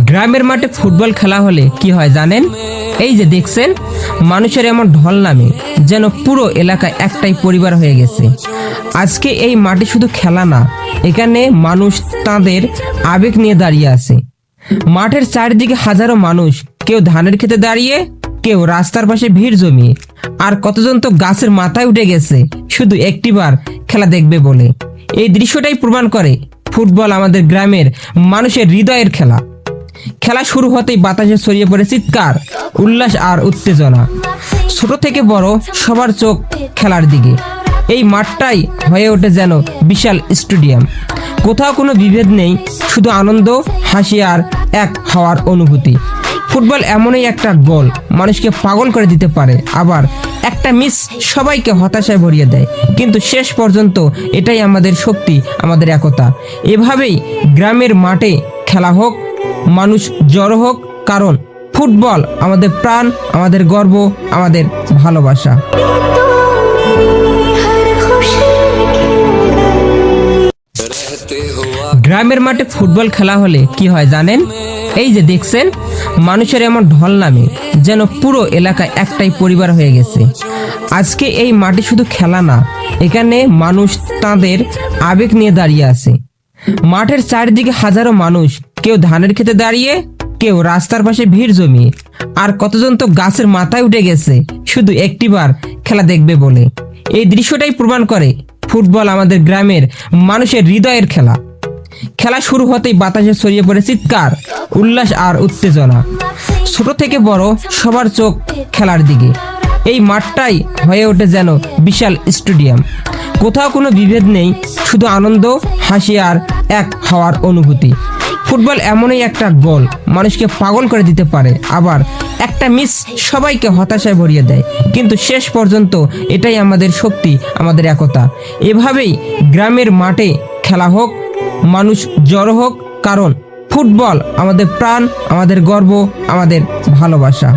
গ্রামের মাঠে ফুটবল খেলা হলে কি হয় জানেন? এই যে দেখছেন, মানুষের এমন ঢল নামে যেন পুরো এলাকায় একটাই পরিবার হয়ে গেছে। আজকে এই মাঠে শুধু খেলা না, এখানে মানুষ তাদের আবেগ নিয়ে দাঁড়িয়ে আছে। মাঠের চারিদিকে হাজারো মানুষ, কেউ ধানের খেতে দাঁড়িয়ে, কেউ রাস্তার পাশে ভিড় জমিয়ে, আর কতজন তো গাছের মাথায় উঠে গেছে শুধু একটিবার খেলা দেখবে বলে। এই দৃশ্যটাই প্রমাণ করে ফুটবল আমাদের গ্রামের মানুষের হৃদয়ের খেলা। খেলা শুরু হতেই বাতাসে ছড়িয়ে পড়ে চিৎকার, উল্লাস আর উত্তেজনা। ছোট থেকে বড় সবার চোখ খেলার দিকে। এই মাঠটাই হয়ে ওঠে যেন বিশাল স্টেডিয়াম। কোথাও কোনো বিভেদ নেই, শুধু আনন্দ, হাসি আর এক হওয়ার অনুভূতি। ফুটবল এমনই একটা গোল, মানুষকে পাগল করে দিতে পারে, আবার একটা মিস সবাইকে হতাশায় ভরিয়ে দেয়। কিন্তু শেষ পর্যন্ত এটাই আমাদের শক্তি, আমাদের একতা। এভাবেই গ্রামের মাঠে খেলা হোক, মানুষ জড়ো হোক, কারণ ফুটবল আমাদের প্রাণ, আমাদের গর্ব, আমাদের ভালোবাসা। গ্রামের মাঠে ফুটবল খেলা হলে কি হয় জানেন? এই যে দেখছেন, মানুষের এমন ঢল নামে যেন পুরো এলাকায় একটাই পরিবার হয়ে গেছে। আজকে এই মাঠে শুধু খেলা না, এখানে মানুষ তাদের আবেগ নিয়ে দাঁড়িয়ে আছে। মাঠের চারিদিকে হাজারো মানুষ, কেউ ধানের খেতে দাঁড়িয়ে, কেউ রাস্তার পাশে ভিড় জমিয়ে, আর কতজন তো গাছের মাথায় উঠে গেছে শুধু একটিবার খেলা দেখবে বলে। এই দৃশ্যটাই প্রমাণ করে ফুটবল আমাদের গ্রামের মানুষের হৃদয়ের খেলা। খেলা শুরু হতেই বাতাসে ছড়িয়ে পড়ে চিৎকার, উল্লাস আর উত্তেজনা। ছোট থেকে বড় সবার চোখ খেলার দিকে। এই মাঠটাই হয়ে ওঠে যেন বিশাল স্টেডিয়াম। কোথাও কোনো বিভেদ নেই, শুধু আনন্দ, হাসি আর এক হওয়ার অনুভূতি। ফুটবল এমনই একটা গোল, মানুষকে পাগল করে দিতে পারে, আবার একটা মিস সবাইকে হতাশায় ভরিয়ে দেয়। কিন্তু শেষ পর্যন্ত এটাই আমাদের শক্তি, আমাদের একতা। এভাবেই গ্রামের মাঠে খেলা হোক, মানুষ জড়ো হোক, কারণ ফুটবল আমাদের প্রাণ, আমাদের গর্ব, আমাদের ভালোবাসা।